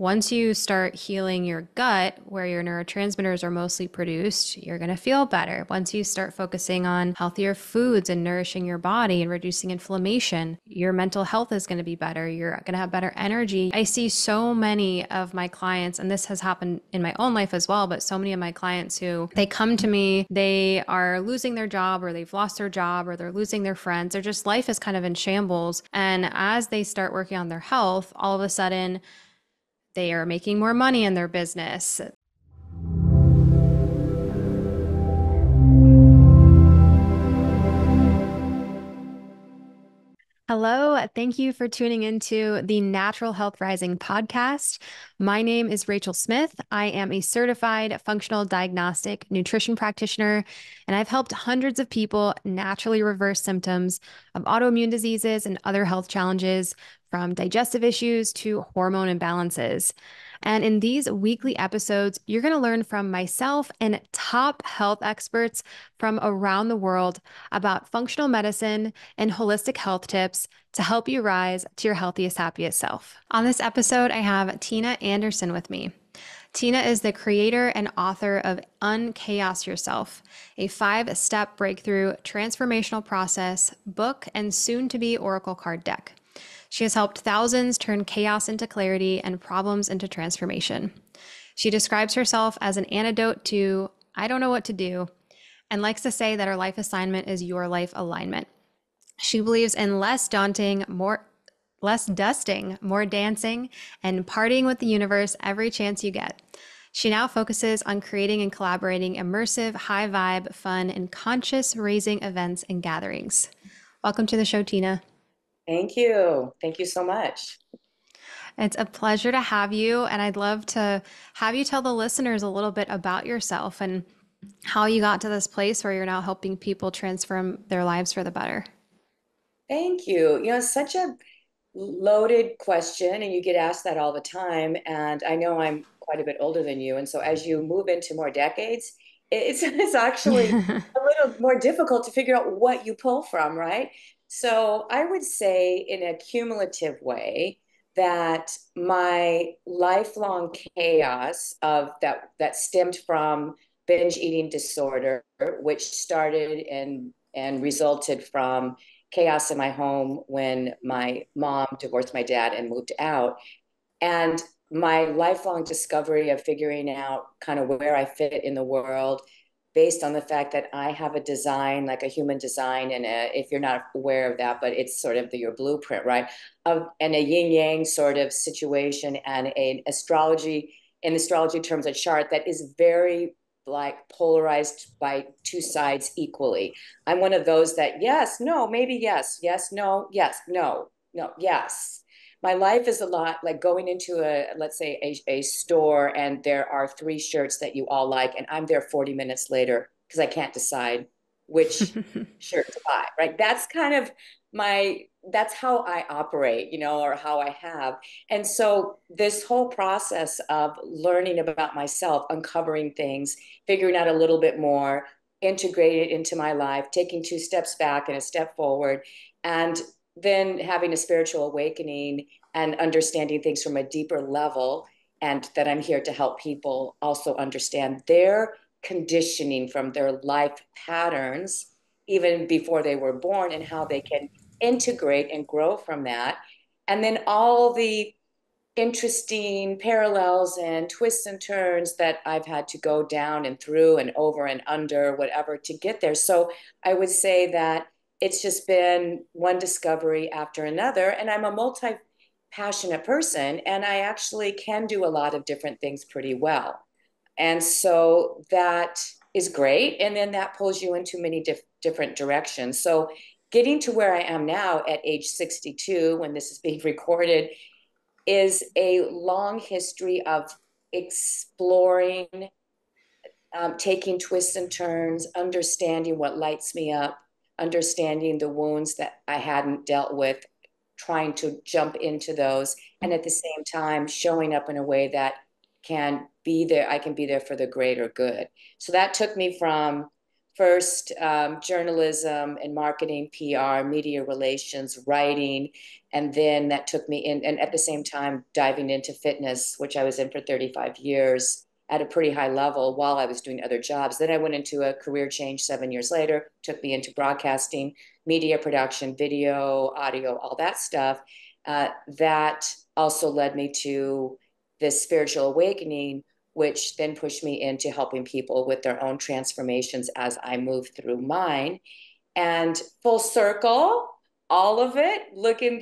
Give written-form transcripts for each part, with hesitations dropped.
Once you start healing your gut, where your neurotransmitters are mostly produced, you're going to feel better. Once you start focusing on healthier foods and nourishing your body and reducing inflammation, your mental health is going to be better. You're going to have better energy. I see so many of my clients, and this has happened in my own life as well, but so many of my clients who they come to me, they are losing their job or they've lost their job or they're losing their friends. Their just life is kind of in shambles. And as they start working on their health, all of a sudden, they are making more money in their business. Hello, thank you for tuning into the Natural Health Rising podcast. My name is Rachel Smith. I am a certified functional diagnostic nutrition practitioner, and I've helped hundreds of people naturally reverse symptoms of autoimmune diseases and other health challenges, from digestive issues to hormone imbalances. And in these weekly episodes, you're going to learn from myself and top health experts from around the world about functional medicine and holistic health tips to help you rise to your healthiest, happiest self. On this episode, I have Tina Anderson with me. Tina is the creator and author of Unchaos Yourself, a 5-step breakthrough transformational process book and soon to be Oracle card deck. She has helped thousands turn chaos into clarity and problems into transformation. She describes herself as an antidote to I don't know what to do, and likes to say that her life assignment is your life alignment. She believes in less dusting, more dancing, and partying with the universe every chance you get. She now focuses on creating and collaborating immersive, high vibe, fun, and conscious raising events and gatherings. Welcome to the show, Tina. Thank you. Thank you so much. It's a pleasure to have you, and I'd love to have you tell the listeners a little bit about yourself and how you got to this place where you're now helping people transform their lives for the better. Thank you. It's such a loaded question, and you get asked that all the time. And I know I'm quite a bit older than you. And so as you move into more decades, it's actually a little more difficult to figure out what you pull from, right? So I would say, in a cumulative way, that my lifelong chaos of that stemmed from binge eating disorder, which started and resulted from chaos in my home when my mom divorced my dad and moved out. And my lifelong discovery of figuring out kind of where I fit in the world based on the fact that I have a design, like a human design, and if you're not aware of that, but it's sort of your blueprint, right? And a yin yang sort of situation, and an astrology, in astrology terms, a chart that is very like polarized by two sides equally. I'm one of those that yes, no, maybe yes, yes, no, yes, no, no, yes. My life is a lot like going into let's say a store, and there are 3 shirts that you all like, and I'm there 40 minutes later because I can't decide which shirt to buy, right? That's kind of that's how I operate, or how I have. And so this whole process of learning about myself, uncovering things, figuring out a little bit more, integrate it into my life, taking 2 steps back and a step forward, and then having a spiritual awakening and understanding things from a deeper level, and that I'm here to help people also understand their conditioning from their life patterns even before they were born, and how they can integrate and grow from that. And then all the interesting parallels and twists and turns that I've had to go down and through and over and under whatever to get there. So I would say that it's just been one discovery after another. And I'm a multi passionate person, and I actually can do a lot of different things pretty well. And so that is great. And then that pulls you into many different directions. So getting to where I am now at age 62, when this is being recorded, is a long history of exploring, taking twists and turns, understanding what lights me up, understanding the wounds that I hadn't dealt with, trying to jump into those, and at the same time showing up in a way that can be there. I can be there for the greater good. So that took me from first journalism and marketing, PR, media relations, writing, and then that took me in, and at the same time diving into fitness, which I was in for 35 years at a pretty high level while I was doing other jobs. Then I went into a career change 7 years later, took me into broadcasting, media production, video, audio, all that stuff. That also led me to this spiritual awakening, which then pushed me into helping people with their own transformations as I moved through mine. And full circle, all of it, look in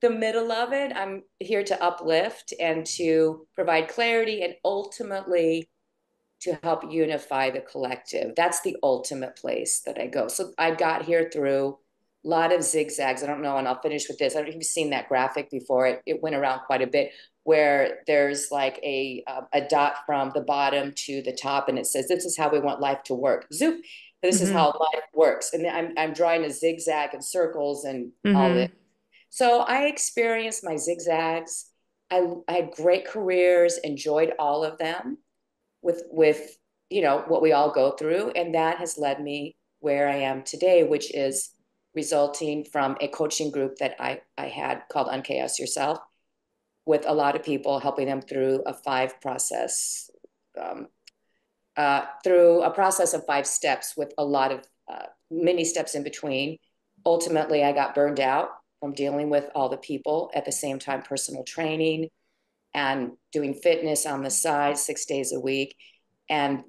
the middle of it. I'm here to uplift and to provide clarity and ultimately to help unify the collective. That's the ultimate place that I go. So I got here through a lot of zigzags. I don't know, and I'll finish with this. I don't know if you've seen that graphic before. It went around quite a bit where there's like a dot from the bottom to the top, and it says, "This is how we want life to work." Zoop. This is Mm-hmm. how life works, and I'm drawing a zigzag and circles and all this. Mm-hmm. So I experienced my zigzags. I had great careers, enjoyed all of them with what we all go through, and that has led me where I am today, which is resulting from a coaching group that I had called Unchaos Yourself, with a lot of people, helping them through a five process through a process of 5 steps with a lot of many steps in between. Ultimately, I got burned out from dealing with all the people at the same time, personal training and doing fitness on the side 6 days a week. And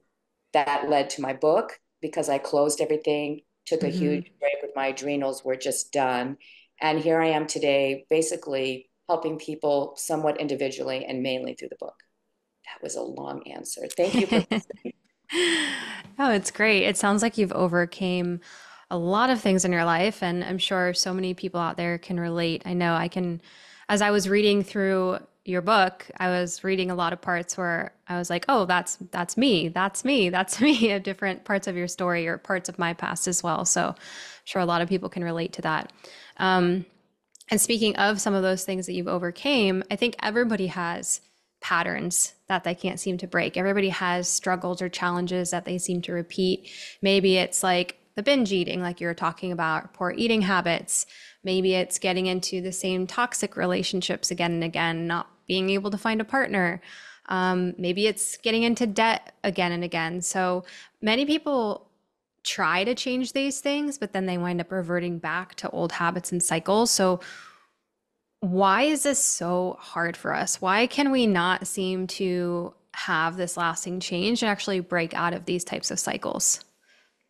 that led to my book because I closed everything, took a Mm-hmm. huge break with my adrenals, were just done. And here I am today, basically helping people somewhat individually and mainly through the book. That was a long answer. Thank you for listening. Oh, it's great. It sounds like you've overcame a lot of things in your life, and I'm sure so many people out there can relate. I know I can, as I was reading through your book, I was reading a lot of parts where I was like, "Oh, that's me. That's me. That's me," of different parts of your story or parts of my past as well. So, I'm sure a lot of people can relate to that. And speaking of some of those things that you've overcame, I think everybody has patterns that they can't seem to break. Everybody has struggles or challenges that they seem to repeat. Maybe it's like the binge eating, like you were talking about, poor eating habits. Maybe it's getting into the same toxic relationships again and again, not being able to find a partner. Maybe it's getting into debt again and again. So many people try to change these things, but then they wind up reverting back to old habits and cycles. So why is this so hard for us? Why can we not seem to have this lasting change and actually break out of these types of cycles?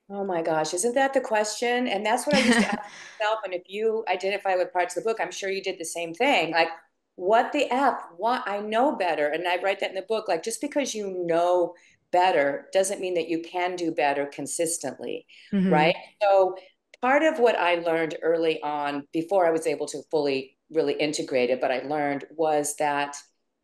Oh my gosh, isn't that the question? And that's what I used to ask myself. And if you identify with parts of the book, I'm sure you did the same thing. Like, what the F? What? I know better. And I write that in the book. Like, just because you know better doesn't mean that you can do better consistently, Hmm. right? So, part of what I learned early on, before I was able to fully really integrate it, but I learned was that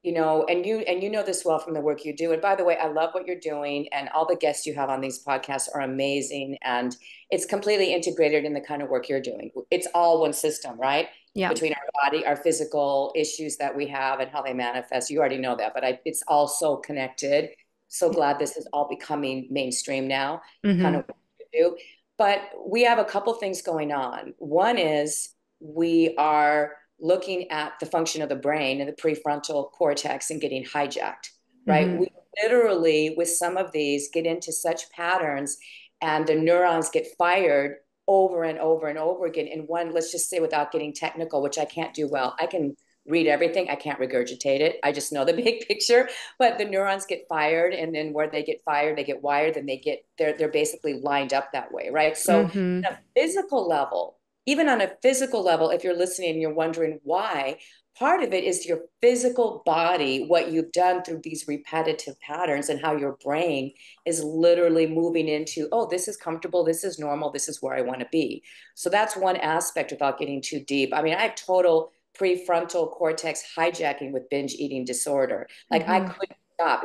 and you know this well from the work you do. And by the way, I love what you're doing, and all the guests you have on these podcasts are amazing, and it's completely integrated in the kind of work you're doing. It's all one system, right? Yeah. Between our body, our physical issues that we have and how they manifest. You already know that, but it's all so connected. So glad this is all becoming mainstream now, kind Hmm. of what you do. But we have a couple things going on. One is we are looking at the function of the brain and the prefrontal cortex and getting hijacked, right? Hmm. We literally, with some of these, get into such patterns and the neurons get fired over and over and over again in one, let's just say, without getting technical, which I can't do well. I can read everything. I can't regurgitate it. I just know the big picture. But the neurons get fired, and then where they get fired, they get wired, and they're basically lined up that way, right? So Hmm. on a physical level, even on a physical level, if you're listening and you're wondering why, part of it is your physical body, what you've done through these repetitive patterns, and how your brain is literally moving into, oh, this is comfortable, this is normal, this is where I want to be. So that's one aspect without getting too deep. I mean, I have total prefrontal cortex hijacking with binge eating disorder. Like, I Hmm. couldn't stop.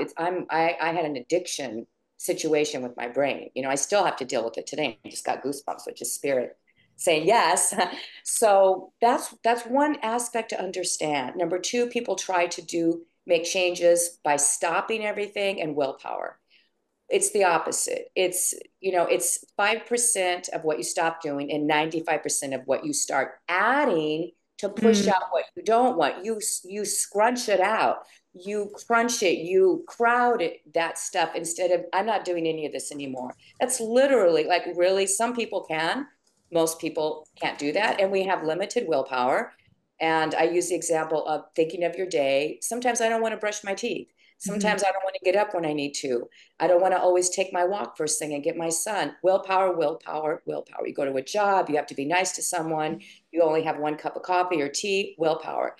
I had an addiction situation with my brain. I still have to deal with it today. I just got goosebumps, which is spirit saying yes. So that's one aspect to understand. Number two, people try to make changes by stopping everything and willpower. It's the opposite. It's 5% of what you stop doing and 95% of what you start adding to push Mm, out what you don't want. You scrunch it out. You crunch it, you crowd it, that stuff instead of, I'm not doing any of this anymore. That's literally like, really, some people can. Most people can't do that. And we have limited willpower. And I use the example of thinking of your day. Sometimes I don't want to brush my teeth. mhm, Sometimes I don't want to get up when I need to. I don't want to always take my walk first thing and get my sun. Willpower, willpower, willpower. You go to a job, you have to be nice to someone. You only have one cup of coffee or tea, willpower.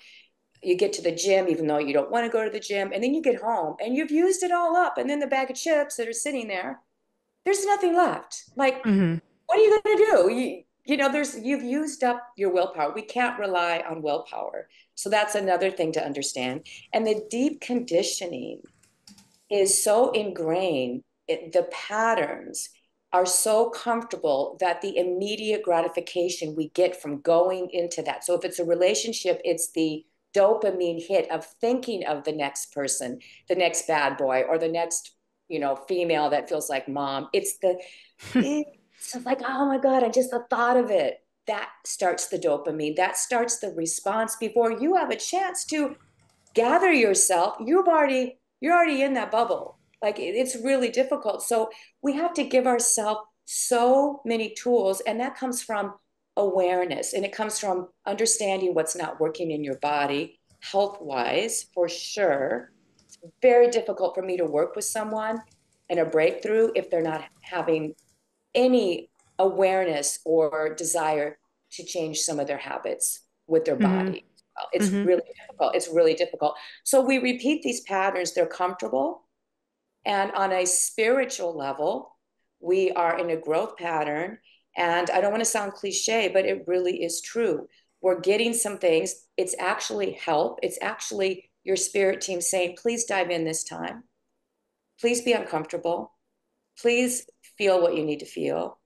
You get to the gym, even though you don't want to go to the gym. And then you get home and you've used it all up. And then the bag of chips that are sitting there, there's nothing left. Like, mhm, what are you going to do? You've used up your willpower. We can't rely on willpower. So that's another thing to understand. And the deep conditioning is so ingrained, the patterns are so comfortable that the immediate gratification we get from going into that. So if it's a relationship, it's the dopamine hit of thinking of the next person, the next bad boy, or the next, female that feels like mom. It's like, oh my God, and just the thought of it, that starts the dopamine, that starts the response before you have a chance to gather yourself. You're already in that bubble. Like it's really difficult. So we have to give ourselves so many tools, and that comes from awareness, and it comes from understanding what's not working in your body health wise, for sure. Very difficult for me to work with someone in a breakthrough if they're not having any awareness or desire to change some of their habits with their mhm, body. Well, it's mhm, really difficult. It's really difficult. So we repeat these patterns, they're comfortable. And on a spiritual level, we are in a growth pattern. And I don't want to sound cliche, but it really is true. We're getting some things. It's actually help. It's actually your spirit team saying, please dive in this time. Please be uncomfortable. Please feel what you need to feel.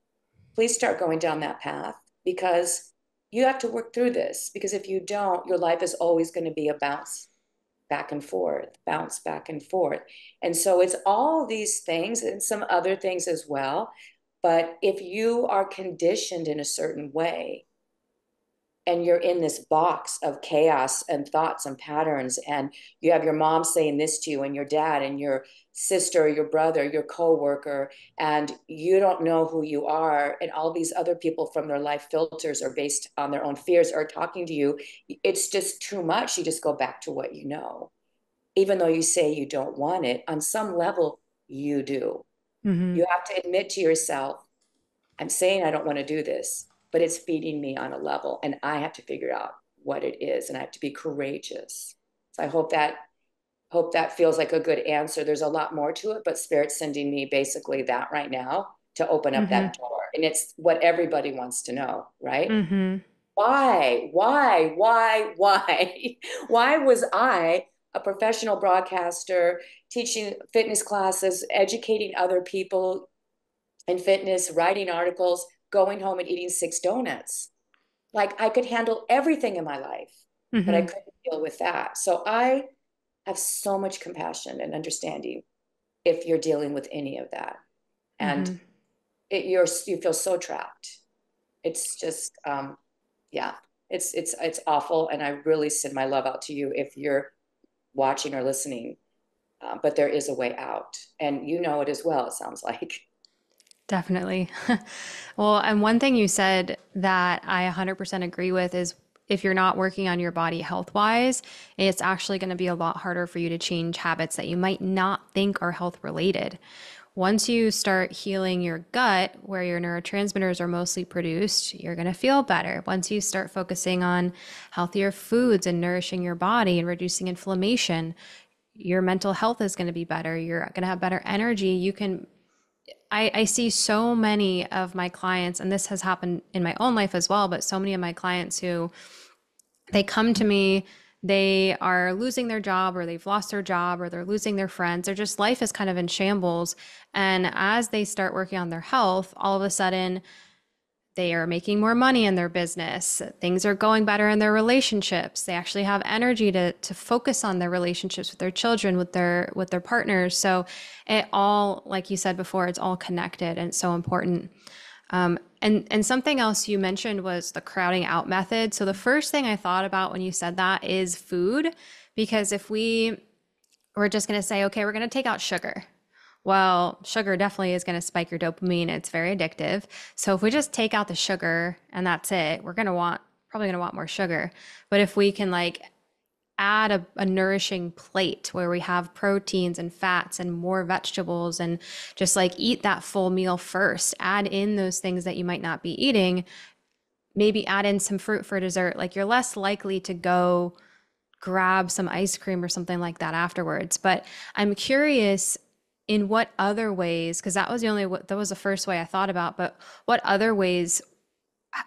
Please start going down that path because you have to work through this. Because if you don't, your life is always going to be a bounce back and forth, bounce back and forth. And so it's all these things and some other things as well. But if you are conditioned in a certain way, and you're in this box of chaos and thoughts and patterns, and you have your mom saying this to you and your dad and your sister, your brother, your coworker, and you don't know who you are, and all these other people from their life filters are based on their own fears are talking to you. It's just too much. You just go back to what you know, even though you say you don't want it. On some level you do. mhm, You have to admit to yourself, I'm saying I don't want to do this, but it's feeding me on a level, and I have to figure out what it is, and I have to be courageous. So I hope that feels like a good answer. There's a lot more to it, but Spirit's sending me basically that right now to open up mhm, that door. And it's what everybody wants to know, right? mhm, Why? Why was I a professional broadcaster teaching fitness classes, educating other people in fitness, writing articles, going home and eating 6 donuts? Like I could handle everything in my life, but I mhm, couldn't deal with that. So I have so much compassion and understanding if you're dealing with any of that. And mhm. you feel so trapped. It's just yeah, it's awful. And I really send my love out to you if you're watching or listening. But there is a way out, and you know it as well. It sounds like. Definitely. Well, and one thing you said that I 100% agree with is if you're not working on your body health wise, it's actually going to be a lot harder for you to change habits that you might not think are health related. Once you start healing your gut, where your neurotransmitters are mostly produced, you're going to feel better. Once you start focusing on healthier foods and nourishing your body and reducing inflammation, your mental health is going to be better. You're going to have better energy. I see so many of my clients, and this has happened in my own life as well, but so many of my clients who they come to me, they are losing their job or they've lost their job or they're losing their friends. Their just life is kind of in shambles. And as they start working on their health, all of a sudden they are making more money in their business, things are going better in their relationships, they actually have energy to focus on their relationships with their children, with their partners. So it all, like you said before, it's all connected and it's so important. And something else you mentioned was the crowding out method. So the first thing I thought about when you said that is food, because if we're just going to say, okay, we're going to take out sugar. Well, sugar definitely is going to spike your dopamine. It's very addictive. So if we just take out the sugar and that's it, we're going to want probably going to want more sugar. But if we can like add a nourishing plate where we have proteins and fats and more vegetables and just like eat that full meal first, add in those things that you might not be eating, maybe add in some fruit for dessert, like you're less likely to go grab some ice cream or something like that afterwards. But I'm curious in what other ways, because that was the first way I thought about, but what other ways,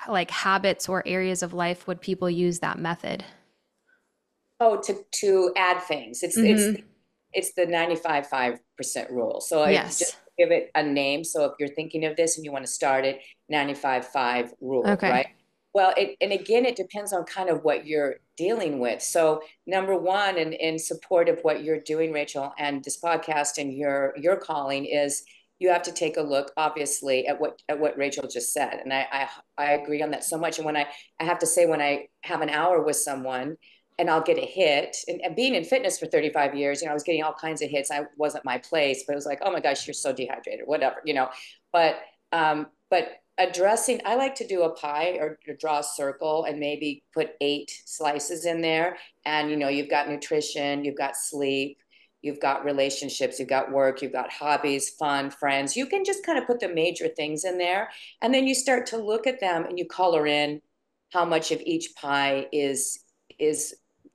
like habits or areas of life, would people use that method? Oh, to add things. Mm-hmm. It's the 95.5% rule. So if you just Yes. give it a name, so if you're thinking of this and you want to start it, 95.5 rule, Okay. right? Well, and again, it depends on kind of what you're dealing with. So number one, in support of what you're doing, Rachel, and this podcast and your calling is you have to take a look, obviously, at what Rachel just said. And I agree on that so much. And I have to say, when I have an hour with someone and I'll get a hit. And being in fitness for 35 years, I was getting all kinds of hits. I wasn't my place, but it was like, oh my gosh, you're so dehydrated, whatever. But addressing, I like to do a pie or draw a circle and maybe put 8 slices in there. And, you've got nutrition, you've got sleep, you've got relationships, you've got work, you've got hobbies, fun, friends. You can just kind of put the major things in there. And then you start to look at them and you color in how much of each pie is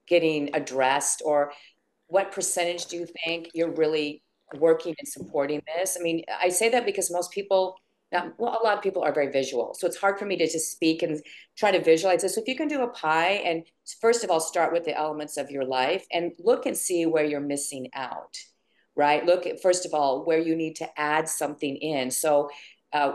getting addressed, or what percentage do you think you're really working and supporting this? I mean, I say that because most people, well, a lot of people are very visual. So it's hard for me to just speak and try to visualize this. So if you can do a pie and first of all, start with the elements of your life and look and see where you're missing out, right? Look at, first of all, where you need to add something in. So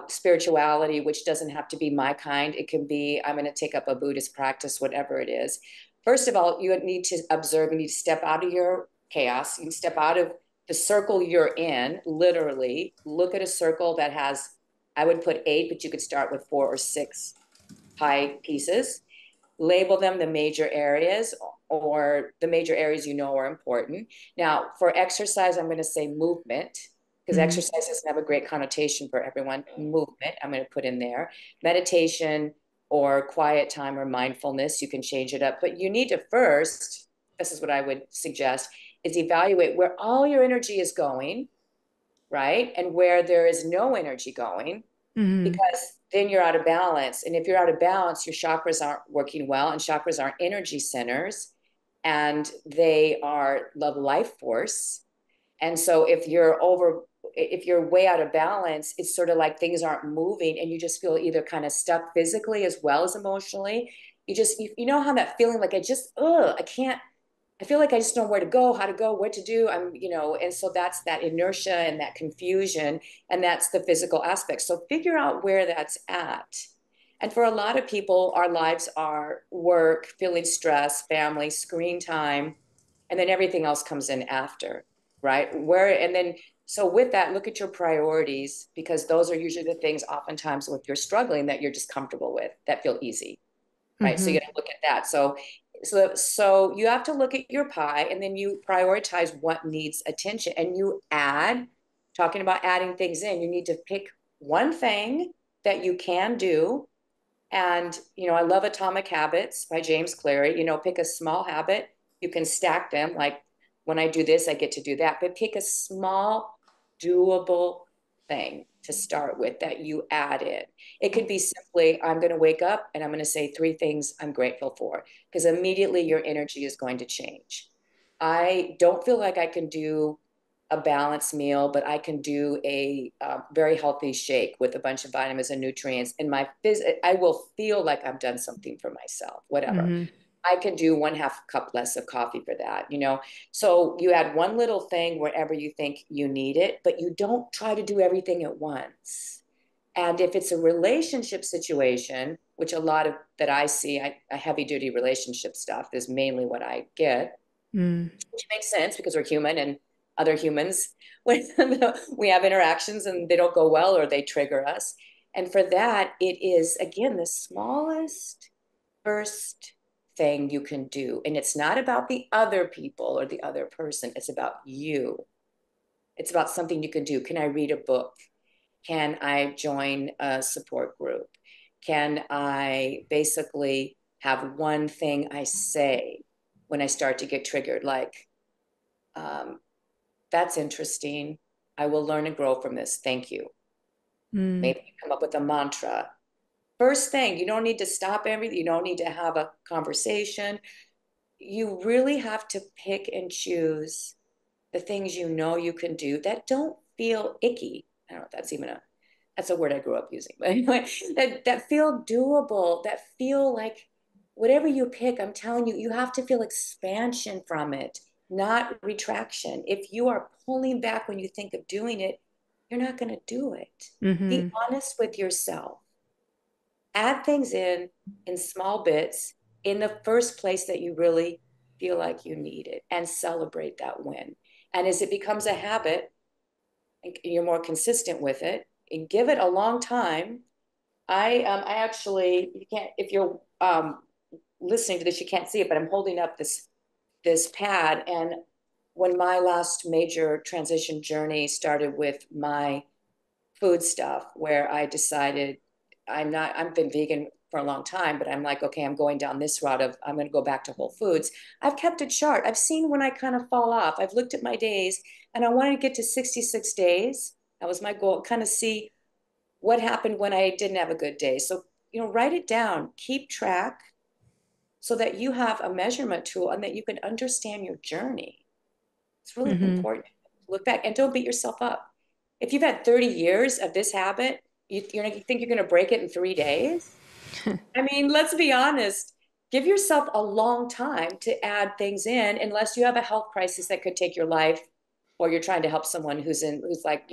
spirituality, which doesn't have to be my kind. It can be, I'm going to take up a Buddhist practice, whatever it is. First of all, you need to observe, you need to step out of your chaos. You can step out of the circle you're in, literally. Look at a circle that has, I would put 8, but you could start with 4 or 6 pie pieces. Label them the major areas, or the major areas are important. Now, for exercise, I'm going to say movement, because Mm-hmm. exercise doesn't have a great connotation for everyone. Movement, I'm going to put in there. Meditation or quiet time or mindfulness, you can change it up. But you need to first, this is what I would suggest, is evaluate where all your energy is going, right? And where there is no energy going, Mm-hmm. because then you're out of balance. And if you're out of balance, your chakras aren't working well, and chakras aren't energy centers, and they are the life force. And so if you're way out of balance, it's sort of like things aren't moving and you just feel either kind of stuck physically as well as emotionally. You know how that feeling, like I can't, I feel like I just don't know where to go, how to go, what to do. And so that's that inertia and that confusion, and that's the physical aspect. So figure out where that's at. And for a lot of people, our lives are work, feeling stress, family, screen time, and then everything else comes in after, right? And then, so with that, look at your priorities, because those are usually the things oftentimes if you're struggling that you're just comfortable with, that feel easy, right? So Mm-hmm. you got to look at that. So you have to look at your pie, and then you prioritize what needs attention, and you add, talking about adding things in, you need to pick one thing that you can do. And, I love Atomic Habits by James Cleary. Pick a small habit. You can stack them. Like, when I do this, I get to do that. But pick a small, doable thing to start with that you add in. It could be simply, I'm going to wake up and I'm going to say 3 things I'm grateful for, because immediately your energy is going to change. I don't feel like I can do a balanced meal, but I can do a very healthy shake with a bunch of vitamins and nutrients. And I will feel like I've done something for myself, whatever. Mm-hmm. I can do 1/2 cup less of coffee for that. So you add one little thing wherever you think you need it, but you don't try to do everything at once. And if it's a relationship situation, which a lot of that I see, I heavy duty relationship stuff is mainly what I get, Mm. which makes sense because we're human and other humans, when we have interactions and they don't go well or they trigger us. And for that, it is, again, the smallest first thing you can do. And it's not about the other people or the other person, it's about you. It's about something you can do. Can I read a book? Can I join a support group? Can I basically have one thing I say when I start to get triggered? Like, um, that's interesting. I will learn and grow from this. Thank you. Mm. Maybe you come up with a mantra. First thing, you don't need to stop everything. You don't need to have a conversation. You really have to pick and choose the things you know you can do that don't feel icky. I don't know if that's even a that's a word I grew up using, but anyway, that feel doable, that feel like whatever you pick, I'm telling you, you have to feel expansion from it, not retraction. If you are pulling back when you think of doing it, you're not going to do it. Be Mm-hmm. honest with yourself. Add things in small bits in the first place that you really feel like you need it and celebrate that win. And as it becomes a habit, and you're more consistent with it and give it a long time. I actually, you can't, if you're listening to this, you can't see it, but I'm holding up this pad. And when my last major transition journey started with my food stuff, where I decided I've been vegan for a long time, but I'm like, okay, I'm going down this route of I'm going to go back to whole foods. I've kept a chart. I've seen when I kind of fall off. I've looked at my days and I wanted to get to 66 days. That was my goal, kind of see what happened when I didn't have a good day. So, write it down, keep track so that you have a measurement tool and that you can understand your journey. It's really Mm-hmm. important to look back and don't beat yourself up. If you've had 30 years of this habit, you think you're going to break it in 3 days? I mean, let's be honest. Give yourself a long time to add things in, unless you have a health crisis that could take your life, or you're trying to help someone who's like,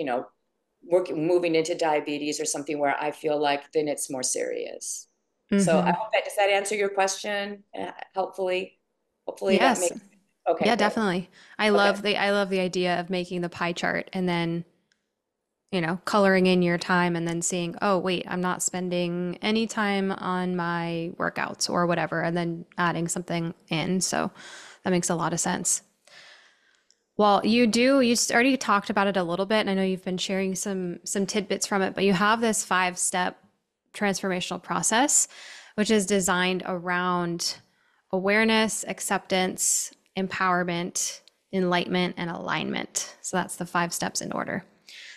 moving into diabetes or something where I feel like then it's more serious. So I Mm-hmm. hope that does that answer your question? Hopefully that Yes. makes okay, Yeah, good. definitely. Okay. I love the idea of making the pie chart and then, coloring in your time and then seeing, oh, wait, I'm not spending any time on my workouts or whatever, and then adding something in. So that makes a lot of sense. Well, you already talked about it a little bit, and I know you've been sharing some tidbits from it, but you have this 5-step transformational process, which is designed around awareness, acceptance, empowerment, enlightenment, and alignment. So that's the 5 steps in order.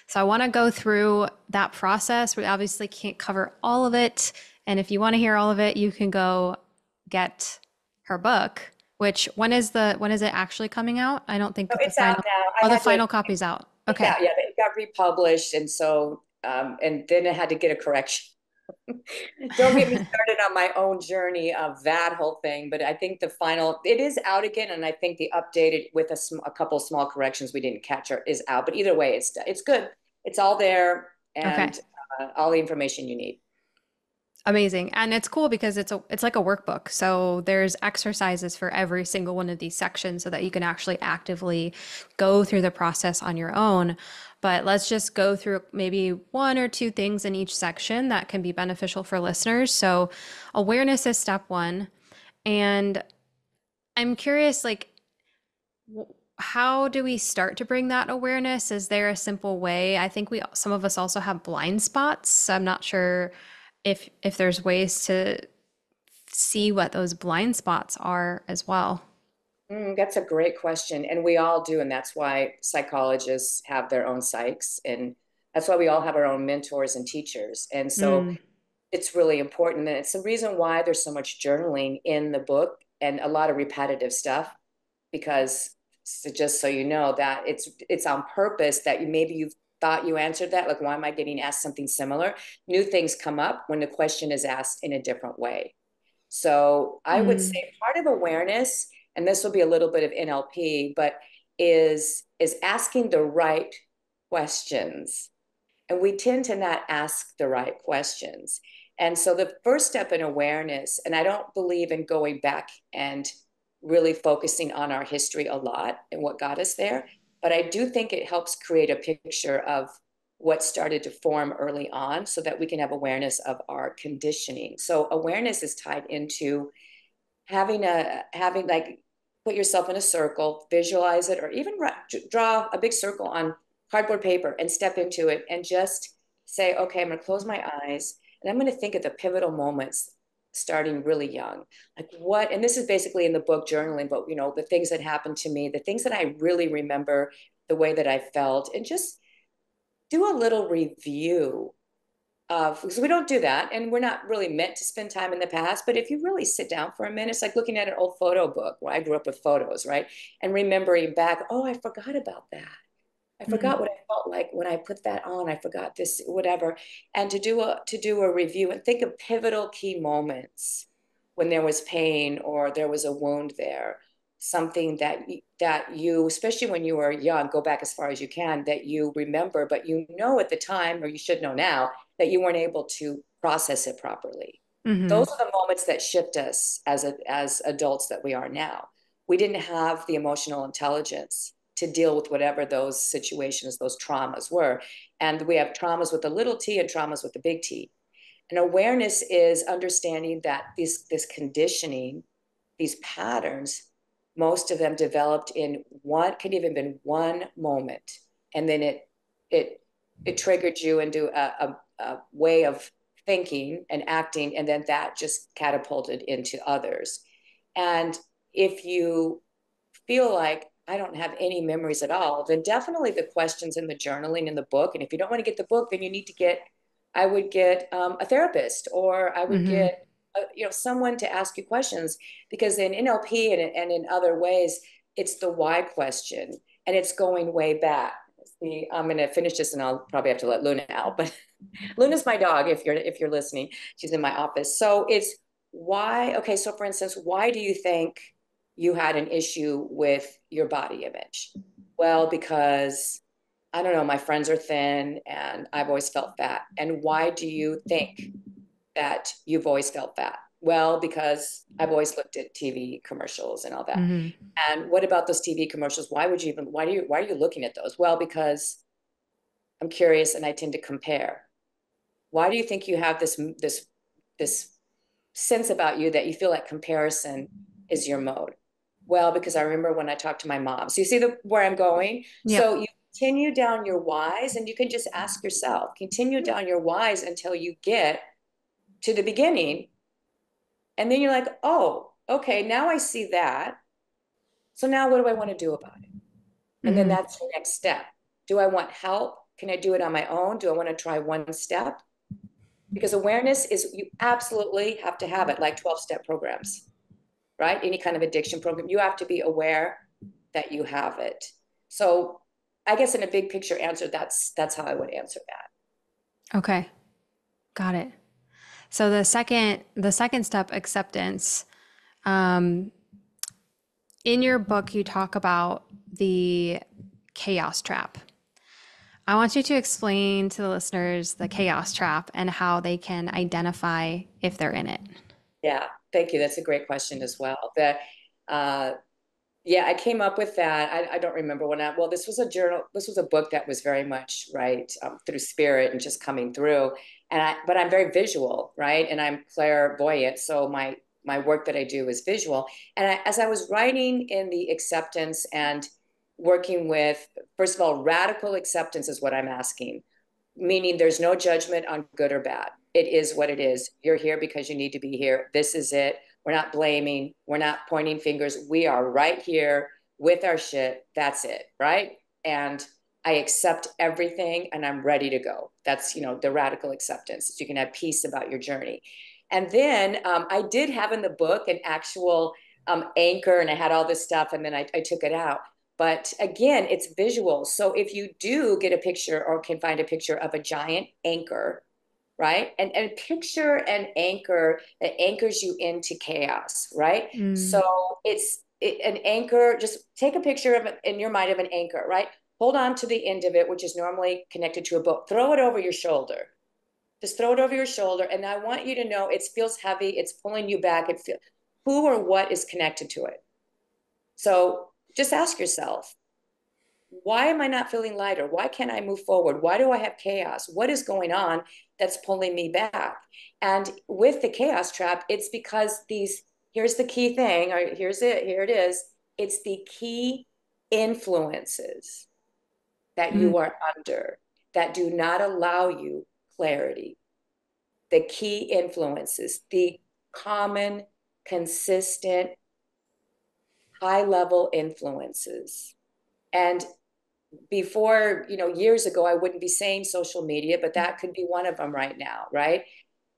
So I want to go through that process. We obviously can't cover all of it. And if you want to hear all of it, you can go get her book, which when is it actually coming out? I don't think So that it's out now. I the had to final copy's out. It's Okay. out, yeah, it got republished, and so and then I had to get a correction. Don't get me started on my own journey of that whole thing, but I think the final it is out again, and I think the updated with a couple small corrections we didn't catch is out. But either way, it's good. It's all there, Okay. and all the information you need. Amazing. And it's cool because it's like a workbook. So there's exercises for every single one of these sections so that you can actually actively go through the process on your own. But let's just go through maybe one or two things in each section that can be beneficial for listeners. So awareness is step 1. And I'm curious, like, how do we start to bring that awareness? Is there a simple way? I think some of us also have blind spots. So I'm not sure if there's ways to see what those blind spots are as well. That's a great question. And we all do. And that's why psychologists have their own psychs. And that's why we all have our own mentors and teachers. And so Mm, it's really important. And it's the reason why there's so much journaling in the book and a lot of repetitive stuff, because so just so you know that it's on purpose that maybe you've thought you answered that. Like, why am I getting asked something similar? New things come up when the question is asked in a different way. So I would mm, say part of awareness, and this will be a little bit of NLP, but is asking the right questions. and we tend to not ask the right questions. And so the first step in awareness, and I don't believe in going back and really focusing on our history a lot and what got us there, but I do think it helps create a picture of what started to form early on so that we can have awareness of our conditioning. So awareness is tied into having like put yourself in a circle, visualize it, or even draw a big circle on cardboard paper and step into it and just say, okay, I'm going to close my eyes and I'm going to think of the pivotal moments starting really young. Like what, and this is basically in the book journaling, but the things that happened to me, the things that I really remember, the way that I felt, and just do a little review because we don't do that and we're not really meant to spend time in the past. But if you really sit down for a minute, it's like looking at an old photo book where I grew up with photos, right? And remembering back, oh, I forgot about that. I Mm-hmm. forgot what I felt like when I put that on. I forgot this, whatever. And to do a review and think of pivotal key moments when there was pain or there was a wound there, something that you, especially when you were young, go back as far as you can, that you remember, but at the time, or you should know now, that you weren't able to process it properly. Mm-hmm. Those are the moments that shift us as adults that we are now. We didn't have the emotional intelligence to deal with whatever those situations, those traumas were. And we have traumas with a little t and traumas with a big T. And awareness is understanding that this conditioning, these patterns, most of them developed in one, could even been one moment. And then it it triggered you into a way of thinking and acting, and then that just catapulted into others. And if you feel like I don't have any memories at all, then definitely the questions in the journaling in the book. And if you don't want to get the book, then I would get a therapist, or I would Mm-hmm. get, someone to ask you questions, because in NLP and in other ways, it's the why question, and it's going way back. See, I'm going to finish this, and I'll probably have to let Luna out, but Luna's my dog. If you're listening, she's in my office. So it's why. Okay, so for instance, why do you think you had an issue with your body image? Well, because I don't know, my friends are thin and I've always felt fat. And why do you think that you've always felt fat? Well, because I've always looked at TV commercials and all that. Mm-hmm. And what about those TV commercials? Why are you looking at those? Well, because I'm curious and I tend to compare. Why do you think you have this sense about you that you feel like comparison is your mode? Well, because I remember when I talked to my mom. So you see where I'm going? Yep. So you continue down your whys, and you can just ask yourself, continue down your whys until you get to the beginning. And then you're like, oh, okay, now I see that. So now what do I want to do about it? And then Mm-hmm. that's the next step. Do I want help? Can I do it on my own? Do I want to try one step? Because awareness is, you absolutely have to have it, like 12-step programs, right? Any kind of addiction program, you have to be aware that you have it. So I guess in a big picture answer, that's how I would answer that. Okay. Got it. So the second step, acceptance. Um, in your book, you talk about the chaos trap. I want you to explain to the listeners the chaos trap and how they can identify if they're in it. Yeah, thank you. That's a great question as well. Uh, yeah, I came up with that. I don't remember well, this was a book that was very much right through spirit and just coming through. But I'm very visual, right? And I'm clairvoyant. So my work that I do is visual. And as I was writing in the acceptance and working with, first of all, radical acceptance is what I'm asking, meaning there's no judgment on good or bad. It is what it is. You're here because you need to be here. This is it. We're not blaming. We're not pointing fingers. We are right here with our shit. That's it. Right. And I accept everything and I'm ready to go. That's, the radical acceptance. So you can have peace about your journey. And then I did have in the book an actual anchor, and I had all this stuff, and then I took it out. But again, it's visual. So if you do get a picture or can find a picture of a giant anchor, right? And picture an anchor that anchors you into chaos, right? Mm. So an anchor, just take a picture of it in your mind of an anchor, right? hold on to the end of it, which is normally connected to a book. Throw it over your shoulder. Just throw it over your shoulder. And I want you to know it feels heavy. It's pulling you back. Who or what is connected to it? So just ask yourself, why am I not feeling lighter? Why can't I move forward? Why do I have chaos? What is going on that's pulling me back? And with the chaos trap, it's because here's the key thing, or here it is. It's the key influences that Mm, you are under that do not allow you clarity. The key influences, the common, consistent, high level influences. And before, years ago, I wouldn't be saying social media, but that could be one of them right now, right?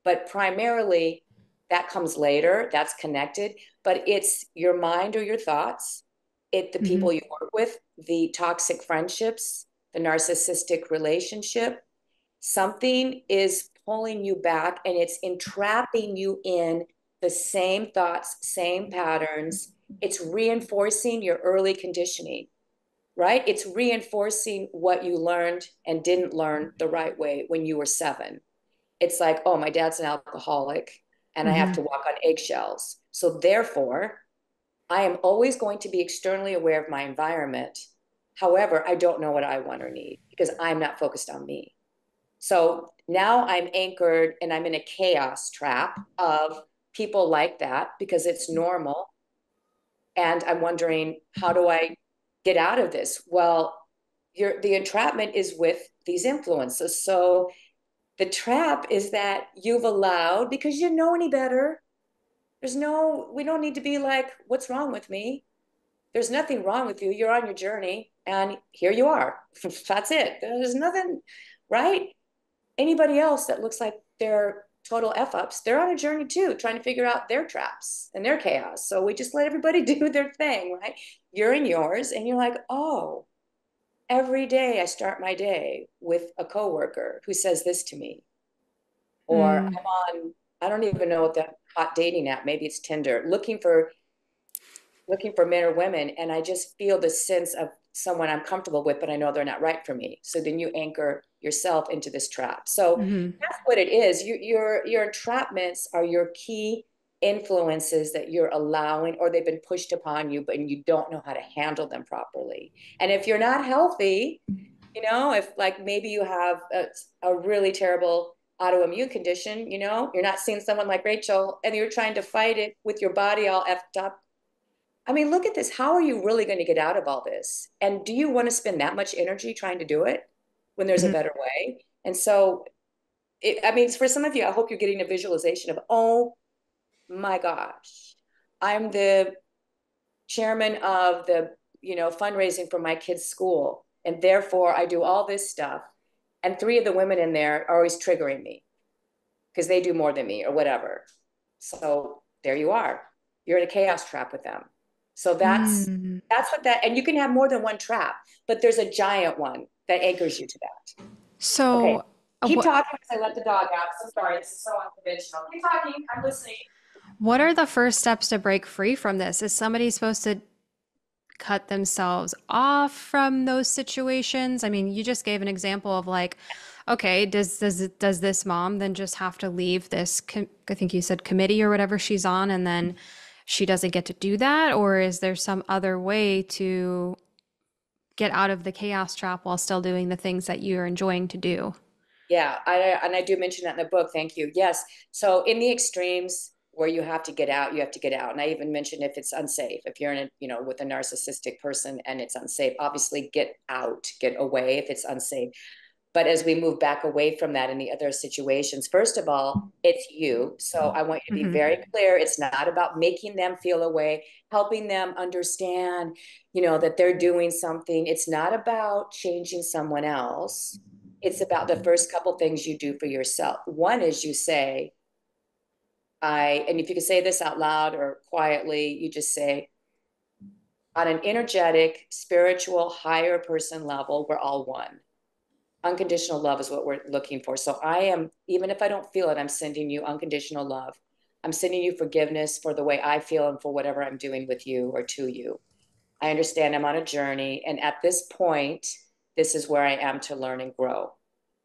But primarily, that comes later, that's connected, but it's your mind or your thoughts, the mhm, people you work with, the toxic friendships, the narcissistic relationship. Something is pulling you back and it's entrapping you in the same thoughts, same patterns. It's reinforcing your early conditioning, right? It's reinforcing what you learned and didn't learn the right way when you were 7. It's like, oh, my dad's an alcoholic and I have mhm, to walk on eggshells. So therefore, I am always going to be externally aware of my environment. However, I don't know what I want or need because I'm not focused on me. So now I'm anchored and I'm in a chaos trap of people like that because it's normal. And I'm wondering, how do I get out of this? Well, the entrapment is with these influences. So the trap is that you've allowed, because you know any better. We don't need to be like, what's wrong with me? There's nothing wrong with you. You're on your journey and here you are. That's it. There's nothing, right? Anybody else that looks like they're total F ups, they're on a journey too, trying to figure out their traps and their chaos. So we just let everybody do their thing, right? You're in yours, and you're like, oh, every day I start my day with a coworker who says this to me, or mm, I don't even know what that hot dating app, maybe it's Tinder, looking for men or women, and I just feel the sense of someone I'm comfortable with, but I know they're not right for me. So then you anchor yourself into this trap. So mhm, that's what it is. Your entrapments are your key influences that you're allowing, or they've been pushed upon you, but you don't know how to handle them properly. And if you're not healthy, if like maybe you have a really terrible autoimmune condition, you're not seeing someone like Rachel and you're trying to fight it with your body all effed up. I mean, look at this. How are you really going to get out of all this? And do you want to spend that much energy trying to do it when there's a mhm, better way? And so, I mean, for some of you, I hope you're getting a visualization of, oh my gosh, I'm the chairman of the, fundraising for my kids' school. And therefore, I do all this stuff. And 3 of the women in there are always triggering me because they do more than me or whatever. So there you are. You're in a chaos trap with them. So mm. that's what that, and you can have more than one trap, but there's a giant one that anchors you to that. Okay. So, Keep what talking as I let the dog out. I'm sorry, this is so unconventional. Keep talking. I'm listening. what are the first steps to break free from this? Is somebody supposed to cut themselves off from those situations? I mean, you just gave an example of like, okay, does this mom then just have to leave this I think you said committee or whatever she's on, and then she doesn't get to do that, or is there some other way to get out of the chaos trap while still doing the things that you're enjoying to do? Yeah, and I do mention that in the book. Thank you. Yes. So in the extremes where you have to get out, you have to get out. And I even mentioned if it's unsafe, if you're in a, with a narcissistic person and it's unsafe, obviously get out, get away if it's unsafe. But as we move back away from that in the other situations, first of all, it's you. So I want you to be Mm-hmm. very clear. It's not about making them feel a way, helping them understand, that they're doing something. It's not about changing someone else. It's about the first couple things you do for yourself. One is you say, and if you can say this out loud or quietly, you just say, on an energetic, spiritual, higher person level, we're all one. Unconditional love is what we're looking for. So I am, even if I don't feel it, I'm sending you unconditional love. I'm sending you forgiveness for the way I feel and for whatever I'm doing with you or to you. I understand I'm on a journey. And at this point, This is where I am to learn and grow.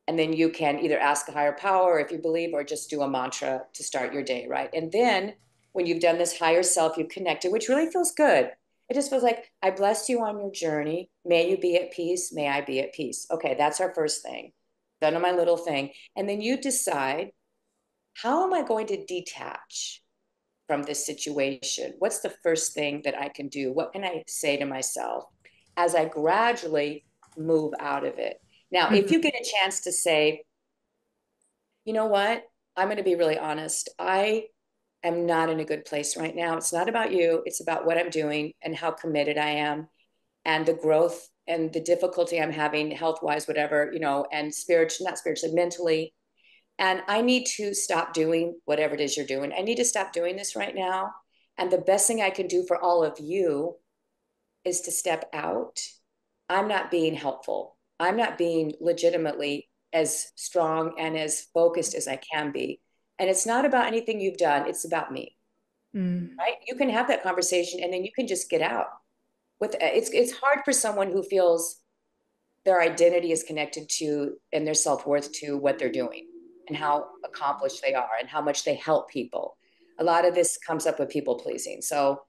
And then you can either ask a higher power if you believe, or just do a mantra to start your day, right? And then when you've done this higher self, you've connected, which really feels good. It just feels like, I blessed you on your journey. May you be at peace. May I be at peace. Okay, that's our first thing. Done my little thing. And then you decide, how am I going to detach from this situation? What's the first thing that I can do? What can I say to myself as I gradually move out of it? Now, if you Hmm. get a chance to say, you know what? I'm going to be really honest. I am not in a good place right now. It's not about you, it's about what I'm doing and how committed I am and the growth and the difficulty I'm having health wise, whatever, and spiritually, not spiritually, mentally. And I need to stop doing whatever it is you're doing. I need to stop doing this right now. And the best thing I can do for all of you is to step out. I'm not being helpful. I'm not being legitimately as strong and as focused as I can be. And it's not about anything you've done, it's about me, Mm. right? You can have that conversation and then you can just get out. It's hard for someone who feels their identity is connected to and their self-worth to what they're doing and how accomplished they are and how much they help people. A lot of this comes up with people pleasing. So,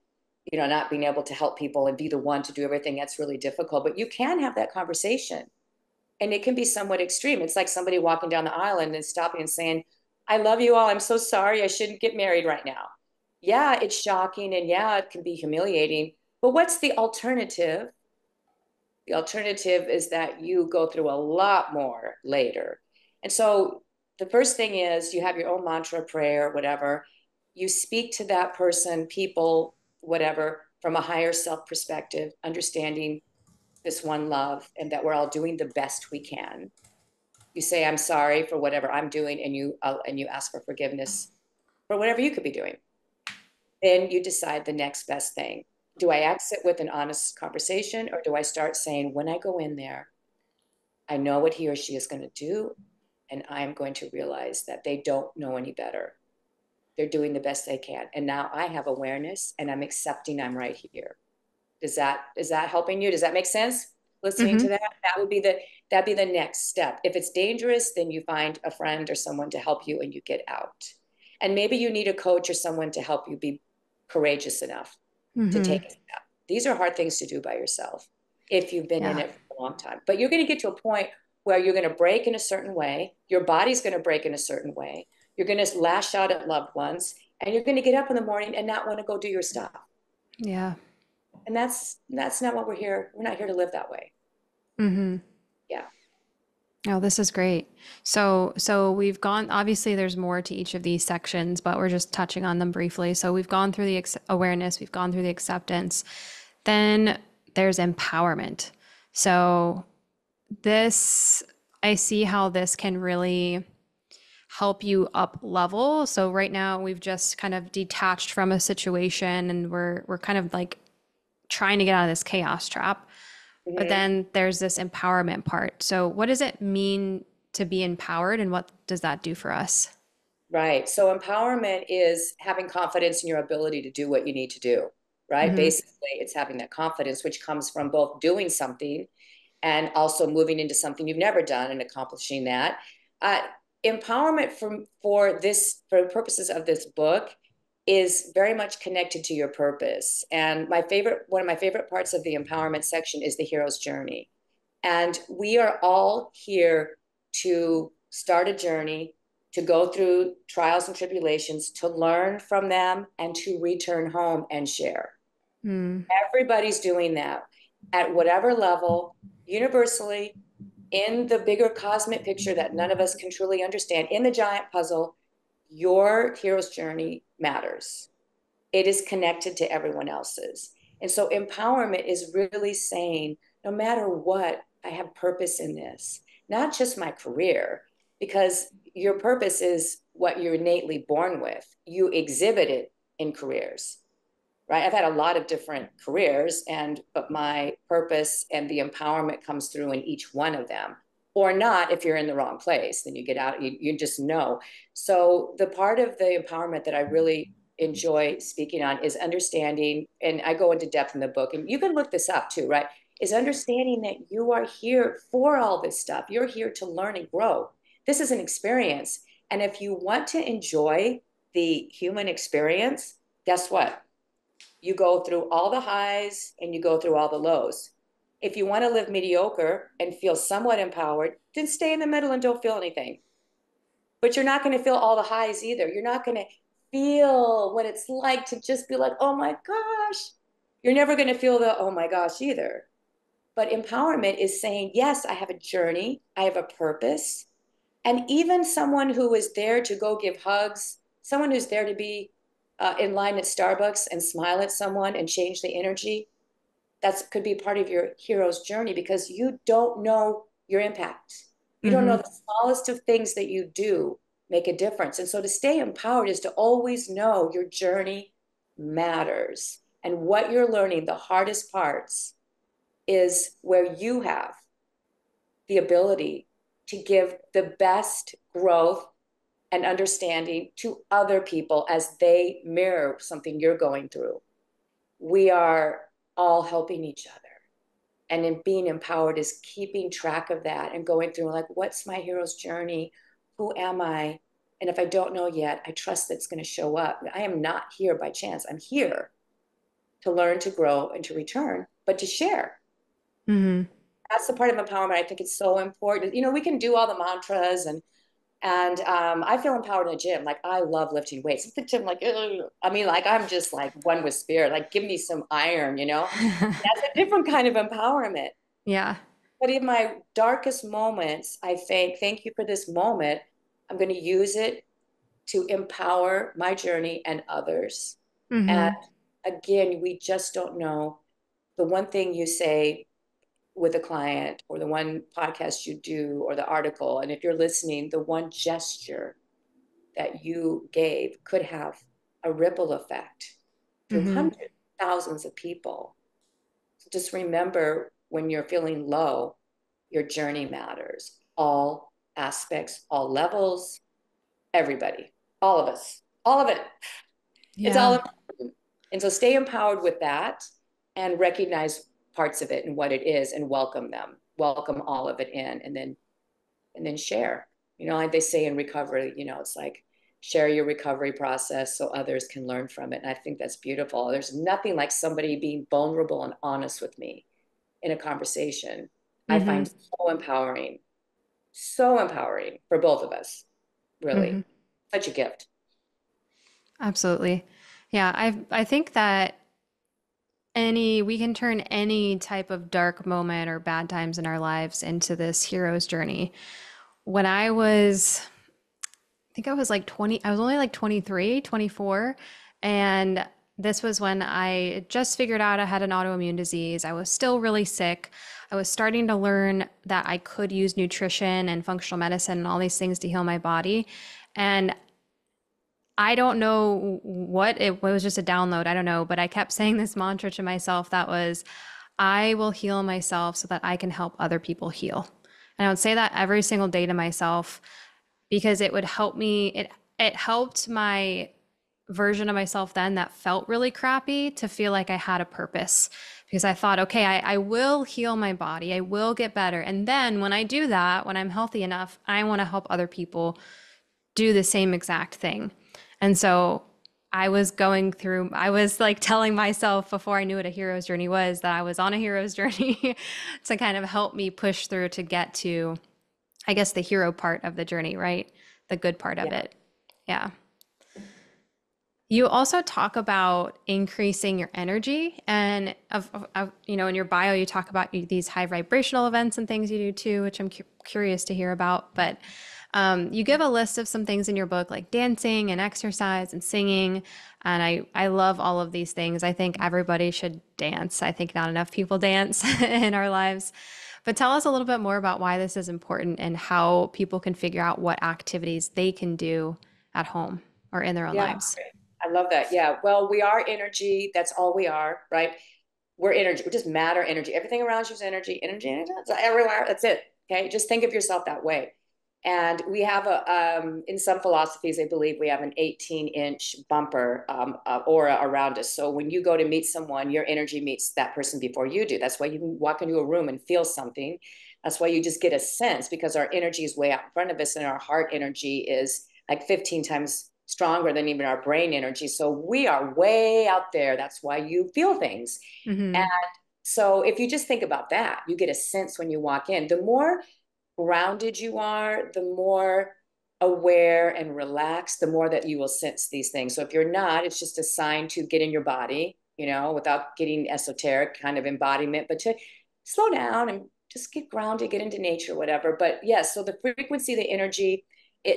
not being able to help people and be the one to do everything, that's really difficult. But you can have that conversation and it can be somewhat extreme. It's like somebody walking down the aisle and then stopping and saying, I love you all. I'm so sorry. I shouldn't get married right now. Yeah, it's shocking and yeah, it can be humiliating. But what's the alternative? The alternative is that you go through a lot more later. And so the first thing is you have your own mantra, prayer, whatever. You speak to that person, people, whatever, from a higher self perspective, understanding this one love and that we're all doing the best we can. You say, I'm sorry for whatever I'm doing, and you ask for forgiveness for whatever you could be doing. Then you decide the next best thing. Do I exit with an honest conversation, or do I start saying, when I go in there, I know what he or she is going to do, and I'm going to realize that they don't know any better. They're doing the best they can. And now I have awareness and I'm accepting I'm right here. Is that helping you? Does that make sense? Listening to Hmm. that? That'd be the next step. If it's dangerous, then you find a friend or someone to help you and you get out. And maybe you need a coach or someone to help you be courageous enough to take Hmm. a step. These are hard things to do by yourself if you've been in Yeah. it for a long time. But you're going to get to a point where you're going to break in a certain way. Your body's going to break in a certain way. You're going to lash out at loved ones, and you're going to get up in the morning and not want to go do your stuff. Yeah. And that's not what we're here. We're not here to live that way. Hmm. Yeah. Oh, this is great. So we've gone, obviously there's more to each of these sections, but we're just touching on them briefly. So we've gone through the awareness, we've gone through the acceptance. Then there's empowerment. So this, I see how this can really help you up level. So right now we've just kind of detached from a situation and we're kind of like trying to get out of this chaos trap. But Mm-hmm. then there's this empowerment part. So what does it mean to be empowered and what does that do for us? Right. So empowerment is having confidence in your ability to do what you need to do, right? Hmm. Basically, it's having that confidence, which comes from both doing something and also moving into something you've never done and accomplishing that. Uh, Empowerment for purposes of this book is very much connected to your purpose. And one of my favorite parts of the empowerment section is the hero's journey. And we are all here to start a journey, to go through trials and tribulations, to learn from them, and to return home and share. Mm. Everybody's doing that at whatever level, universally, in the bigger cosmic picture that none of us can truly understand, in the giant puzzle, your hero's journey matters. It is connected to everyone else's. And so empowerment is really saying, no matter what, I have purpose in this, not just my career, because your purpose is what you're innately born with. You exhibit it in careers, right? I've had a lot of different careers, but my purpose and the empowerment comes through in each one of them. Or not if you're in the wrong place, then you get out, you just know. So the part of the empowerment that I really enjoy speaking on is understanding, and I go into depth in the book, and you can look this up too, right? is understanding that you are here for all this stuff. You're here to learn and grow. This is an experience. And if you want to enjoy the human experience, guess what? You go through all the highs and you go through all the lows. If you want to live mediocre and feel somewhat empowered, then stay in the middle and don't feel anything. But you're not going to feel all the highs either. You're not going to feel what it's like to just be like, oh my gosh. You're never going to feel the oh my gosh either. But empowerment is saying, yes, I have a journey, I have a purpose. And even someone who is there to go give hugs, someone who's there to be in line at Starbucks and smile at someone and change the energy, that could be part of your hero's journey because you don't know your impact. You don't know Mm-hmm. the smallest of things that you do make a difference. And so to stay empowered is to always know your journey matters. And what you're learning, the hardest parts, is where you have the ability to give the best growth and understanding to other people as they mirror something you're going through. We are all helping each other. And in being empowered is keeping track of that and going through like, what's my hero's journey? Who am I? And if I don't know yet, I trust that it's going to show up. I am not here by chance. I'm here to learn, to grow, and to return, but to share. Mm-hmm. That's the part of empowerment. I think it's so important. You know, we can do all the mantras and I feel empowered in the gym. Like I love lifting weights. At the gym, like ugh. I mean, like I'm just like one with spirit. Like give me some iron, you know. That's a different kind of empowerment. Yeah. But in my darkest moments, I think, thank you for this moment. I'm going to use it to empower my journey and others. And Mm-hmm. again, we just don't know. The one thing you say with a client or the one podcast you do or the article, and if you're listening, the one gesture that you gave could have a ripple effect through Mm-hmm. hundreds, thousands of people. So just remember when you're feeling low, your journey matters. All aspects, all levels, everybody, all of us, all of it. It's all Yeah. important. And so stay empowered with that and recognize parts of it and what it is and welcome them. Welcome all of it in and then share. You know, like they say in recovery, you know, it's like share your recovery process so others can learn from it. And I think that's beautiful. There's nothing like somebody being vulnerable and honest with me in a conversation. I Mm-hmm. find so empowering for both of us, Mm-hmm. really. Such a gift. Absolutely. Yeah, I think that any we can turn any type of dark moment or bad times in our lives into this hero's journey. When I think I was like 20, I was only like 23, 24, and this was when I just figured out I had an autoimmune disease. I was still really sick. I was starting to learn that I could use nutrition and functional medicine and all these things to heal my body. And I don't know what it was, just a download. I don't know, but I kept saying this mantra to myself that was, I will heal myself so that I can help other people heal. And I would say that every single day to myself because it would help me. It helped my version of myself then that felt really crappy to feel like I had a purpose. Because I thought, okay, I will heal my body. I will get better. And then when I do that, when I'm healthy enough, I want to help other people do the same exact thing. And so I was like telling myself before I knew what a hero's journey was that I was on a hero's journey to kind of help me push through to get to, I guess, the hero part of the journey, right? The good part of Yeah. it. Yeah. You also talk about increasing your energy, and in your bio, you talk about these high vibrational events and things you do too, which I'm curious to hear about. But you give a list of some things in your book, like dancing and exercise and singing, and I love all of these things. I think everybody should dance. I think not enough people dance in our lives. But tell us a little bit more about why this is important and how people can figure out what activities they can do at home or in their own Yeah. lives. I love that. Yeah. Well, we are energy. That's all we are, right? We're energy. We're just matter, energy. Everything around you is energy, energy, energy. It's everywhere. That's it. Okay. Just think of yourself that way. And we have in some philosophies, I believe we have an 18-inch bumper aura around us. So when you go to meet someone, your energy meets that person before you do. That's why you can walk into a room and feel something. That's why you just get a sense, because our energy is way out in front of us, and our heart energy is like 15 times stronger than even our brain energy. So we are way out there. That's why you feel things. And Hmm. so if you just think about that, you get a sense when you walk in. The more grounded you are, the more aware and relaxed, the more that you will sense these things. So if you're not, it's just a sign to get in your body, without getting esoteric kind of embodiment, but to slow down and just get grounded, get into nature, whatever. But yes, so the frequency, the energy,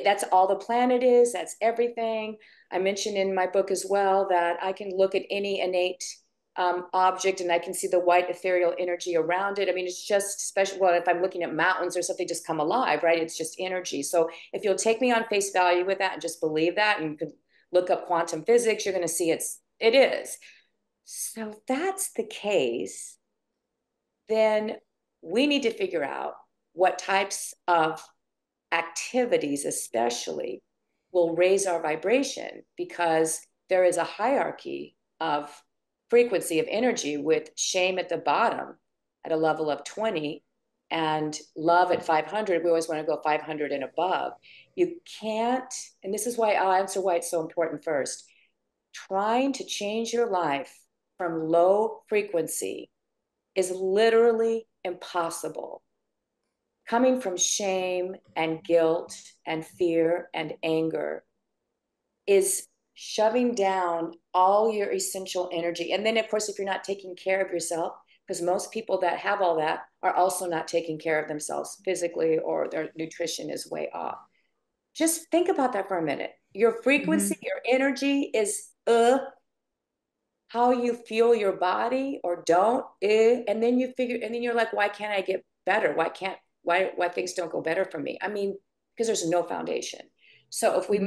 that's all the planet is. That's everything. I mentioned in my book as well that I can look at any innate object and I can see the white ethereal energy around it. I mean, it's just special. Well, if I'm looking at mountains or something, just come alive, right? It's just energy. So if you'll take me on face value with that and just believe that, and you could look up quantum physics, you're going to see it is. So if that's the case, then we need to figure out what types of activities, especially, will raise our vibration, because there is a hierarchy of frequency of energy, with shame at the bottom at a level of 20 and love at 500. We always want to go 500 and above. You can't, and this is why I'll answer why it's so important first. Trying to change your life from low frequency is literally impossible. Coming from shame and guilt and fear and anger is shoving down all your essential energy. And then, of course, if you're not taking care of yourself, because most people that have all that are also not taking care of themselves physically, or their nutrition is way off. Just think about that for a minute. Your frequency, Hmm. your energy is how you feel your body or don't, and then you figure, and then you're like, why can't I get better? Why things don't go better for me? I mean, because there's no foundation. So if we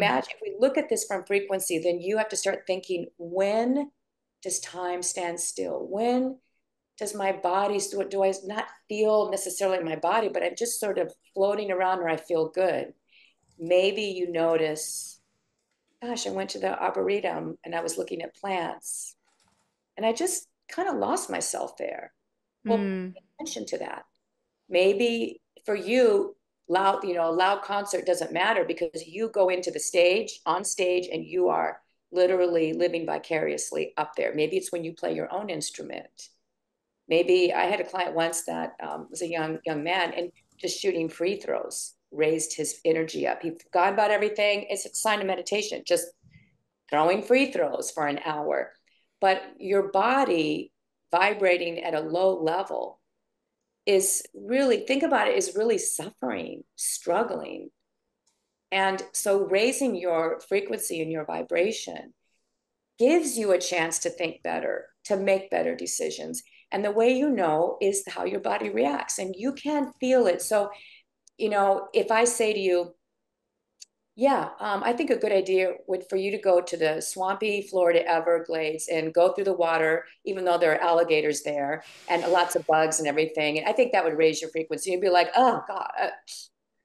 look at this from frequency, then you have to start thinking, when does time stand still? When does my body, do I not feel necessarily my body, but I'm just sort of floating around where I feel good? Maybe you notice, gosh, I went to the arboretum and I was looking at plants and I just kind of lost myself there. Well, Mm. pay attention to that. Maybe for you, a loud concert doesn't matter, because you go into the stage, on stage, and you are literally living vicariously up there. Maybe it's when you play your own instrument. Maybe I had a client once that was a young man, and just shooting free throws raised his energy up. He forgot about everything. It's a sign of meditation. Just throwing free throws for an hour. But your body vibrating at a low level is really, think about it, is really suffering, struggling. And so raising your frequency and your vibration gives you a chance to think better, to make better decisions. And the way you know is how your body reacts, and you can feel it. So, if I say to you, yeah, I think a good idea would for you to go to the swampy Florida Everglades and go through the water, even though there are alligators there and lots of bugs and everything. And I think that would raise your frequency. You'd be like, oh God, I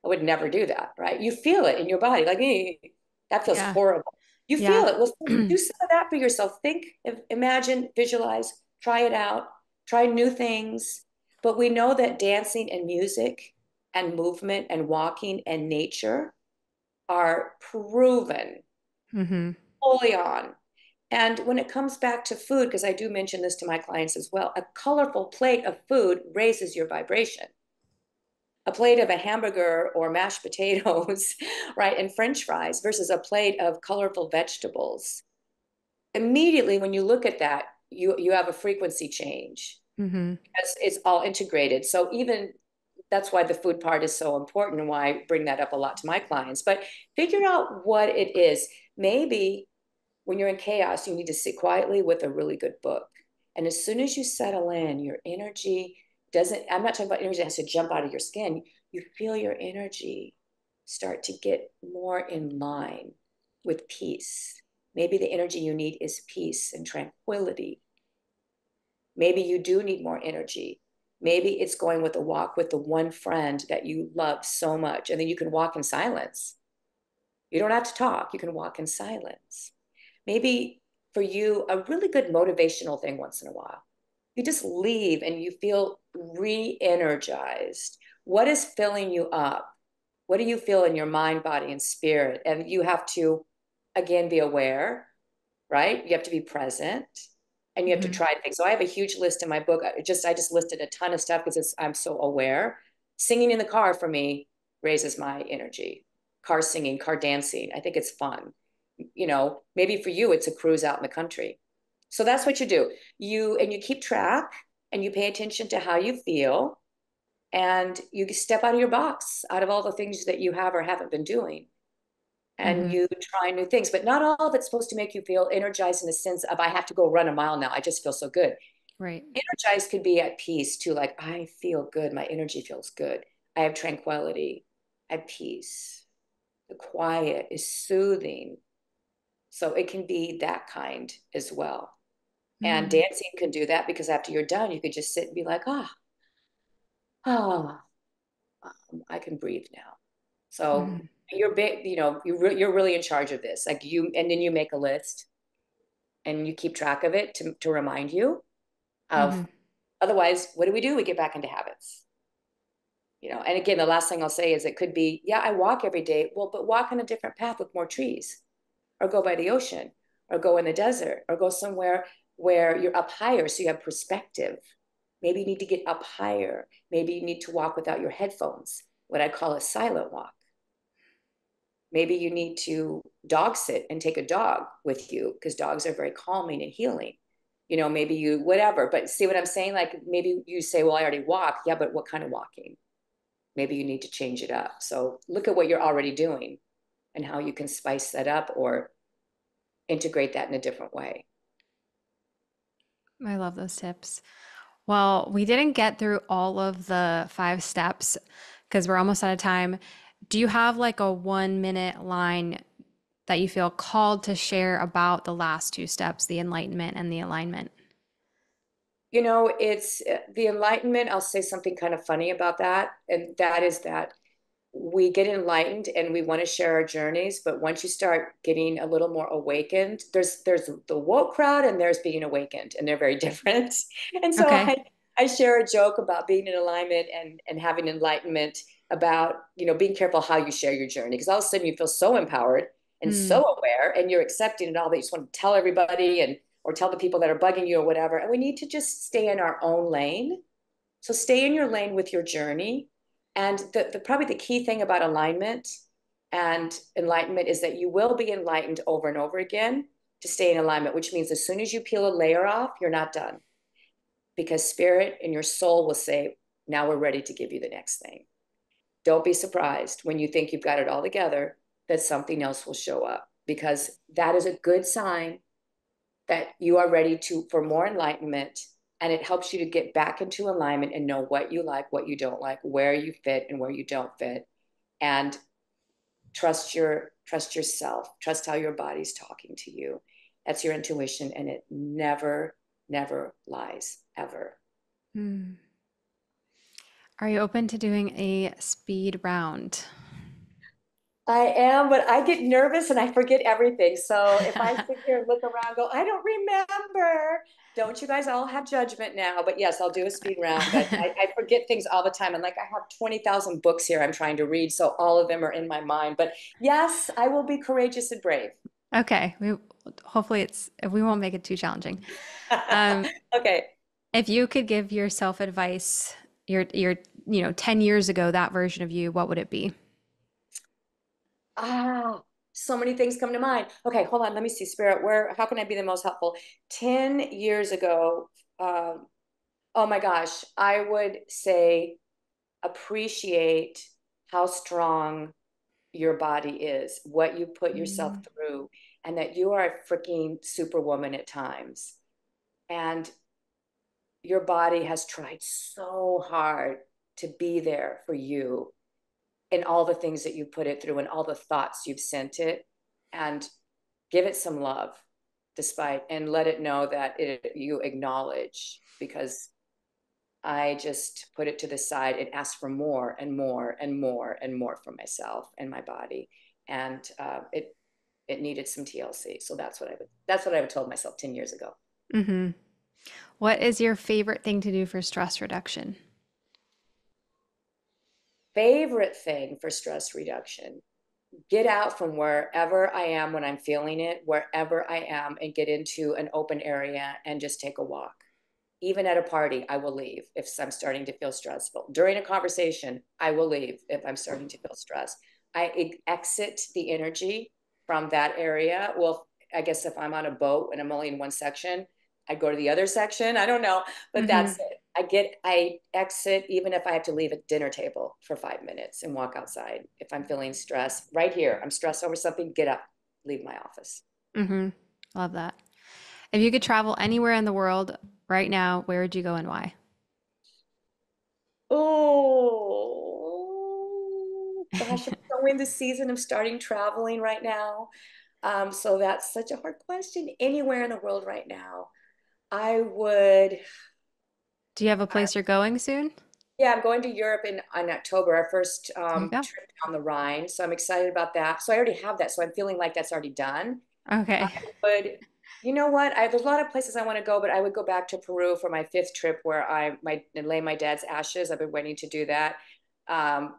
would never do that, right? You feel it in your body, like, that feels Yeah. horrible. You feel Yeah. it. Well, do some of that for yourself. Think, imagine, visualize, try it out, try new things. But we know that dancing and music and movement and walking and nature are proven Hmm. fully on. And when it comes back to food, because I do mention this to my clients as well, a colorful plate of food raises your vibration. A plate of a hamburger or mashed potatoes, right, and French fries versus a plate of colorful vegetables. Immediately, when you look at that, you have a frequency change. Hmm. It's all integrated. So even that's why the food part is so important, and why I bring that up a lot to my clients. But figure out what it is. Maybe when you're in chaos, you need to sit quietly with a really good book. And as soon as you settle in, your energy doesn't, I'm not talking about energy that has to jump out of your skin. You feel your energy start to get more in line with peace. Maybe the energy you need is peace and tranquility. Maybe you do need more energy. Maybe it's going with a walk with the one friend that you love so much, and then you can walk in silence. You don't have to talk, you can walk in silence. Maybe for you, a really good motivational thing once in a while. You just leave and you feel re energized. What is filling you up? What do you feel in your mind, body, and spirit? And you have to, again, be aware, right? You have to be present and you have to Hmm. try things. So I have a huge list in my book. I just listed a ton of stuff because I'm so aware. Singing in the car for me raises my energy. Car singing, car dancing. I think it's fun. Maybe for you it's a cruise out in the country. So that's what you do. You keep track and you pay attention to how you feel and you step out of your box, out of all the things that you have or haven't been doing. And Hmm. you try new things, but not all of it's supposed to make you feel energized in the sense of I have to go run a mile now. I just feel so good. Right. Energized could be at peace too, like I feel good, my energy feels good. I have tranquility, at peace. The quiet is soothing. So it can be that kind as well. And Mm. dancing can do that because after you're done, you could just sit and be like, ah, I can breathe now. So Hmm. you're big, you're really in charge of this. Like and then you make a list and you keep track of it to remind you of. Hmm. Otherwise, what do? We get back into habits. And again, the last thing I'll say is it could be, yeah, I walk every day. Well, but walk on a different path with more trees, or go by the ocean, or go in the desert, or go somewhere where you're up higher so you have perspective. Maybe you need to get up higher. Maybe you need to walk without your headphones, what I call a silent walk. Maybe you need to dog sit and take a dog with you because dogs are very calming and healing. Maybe you, whatever. But see what I'm saying? Like maybe you say, well, I already walk. Yeah, but what kind of walking? Maybe you need to change it up. So look at what you're already doing and how you can spice that up or integrate that in a different way. I love those tips. Well, we didn't get through all of the 5 steps because we're almost out of time. Do you have like a 1 minute line that you feel called to share about the last 2 steps, the enlightenment and the alignment? It's the enlightenment. I'll say something kind of funny about that. And that is that we get enlightened and we want to share our journeys, but once you start getting a little more awakened, there's the woke crowd and there's being awakened, and they're very different. And so Okay. I share a joke about being in alignment and having enlightenment about being careful how you share your journey, because all of a sudden you feel so empowered and Hmm. so aware and you're accepting it all that you just want to tell everybody and or tell the people that are bugging you or whatever. And we need to just stay in our own lane. So stay in your lane with your journey. And the probably the key thing about alignment and enlightenment is that you will be enlightened over and over again to stay in alignment, which means as soon as you peel a layer off, you're not done, because spirit and your soul will say, now we're ready to give you the next thing. Don't be surprised when you think you've got it all together that something else will show up, because that is a good sign that you are ready to for more enlightenment, and it helps you to get back into alignment and know what you like, what you don't like, where you fit and where you don't fit, and trust yourself, trust how your body's talking to you. That's your intuition, and it never lies ever. Hmm. Are you open to doing a speed round? I am, but I get nervous and I forget everything. So if I sit here and look around, go, I don't remember. Don't you guys all have judgment now? But yes, I'll do a speed round. But I forget things all the time. And like I have 20,000 books here I'm trying to read. So all of them are in my mind. But yes, I will be courageous and brave. Okay. Hopefully we won't make it too challenging. Um, Okay. if you could give yourself advice, your 10 years ago, that version of you, what would it be? Ah, so many things come to mind. Okay, hold on. Let me see, Spirit. How can I be the most helpful? 10 years ago, um, oh my gosh, I would say appreciate how strong your body is, what you put yourself Mm. through, and that you are a freaking superwoman at times. And your body has tried so hard to be there for you in all the things that you put it through and all the thoughts you've sent it. And give it some love despite, and let it know that you acknowledge, because I just put it to the side and asked for more and more and more and more from myself and my body. And it needed some TLC. So that's what I would told myself 10 years ago. Mm-hmm. What is your favorite thing to do for stress reduction? Favorite thing for stress reduction: get out from wherever I am when I'm feeling it, wherever I am, and get into an open area and just take a walk. Even at a party, I will leave if I'm starting to feel stressful. During a conversation, I will leave if I'm starting to feel stressed. I exit the energy from that area. Well, I guess if I'm on a boat and I'm only in one section, I'd go to the other section. I don't know, but Mm-hmm. that's it. I exit even if I have to leave a dinner table for 5 minutes and walk outside. If I'm feeling stressed, right here, I'm stressed over something, get up, leave my office. Mm-hmm. Love that. If you could travel anywhere in the world right now, where would you go and why? Oh, gosh, I'm so in the season of starting traveling right now. So that's such a hard question. Anywhere in the world right now, I would. Do you have a place you're going soon? Yeah, I'm going to Europe in October, our first There you go. trip down the Rhine. So I'm excited about that. So I already have that. So I'm feeling like that's already done. I Okay. would, you know what? There's a lot of places I want to go, but I would go back to Peru for my fifth trip where I might lay my dad's ashes. I've been waiting to do that. Um,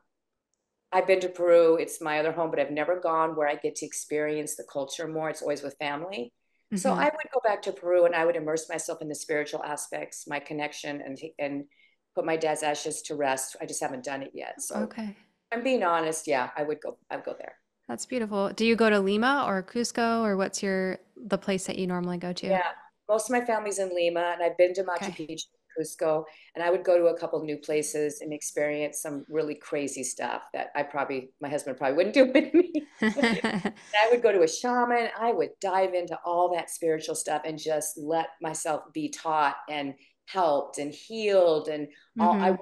I've been to Peru. It's my other home, but I've never gone where I get to experience the culture more. It's always with family. So Mm-hmm. I would go back to Peru and I would immerse myself in the spiritual aspects, my connection, and put my dad's ashes to rest. I just haven't done it yet. So Okay. I'm being honest. Yeah, I would go. I'd go there. That's beautiful. Do you go to Lima or Cusco or what's the place that you normally go to? Yeah, most of my family's in Lima, and I've been to Machu Okay. Picchu, Cusco, and I would go to a couple of new places and experience some really crazy stuff that my husband probably wouldn't do with me. I would go to a shaman. I would dive into all that spiritual stuff and just let myself be taught and helped and healed and all. Mm-hmm.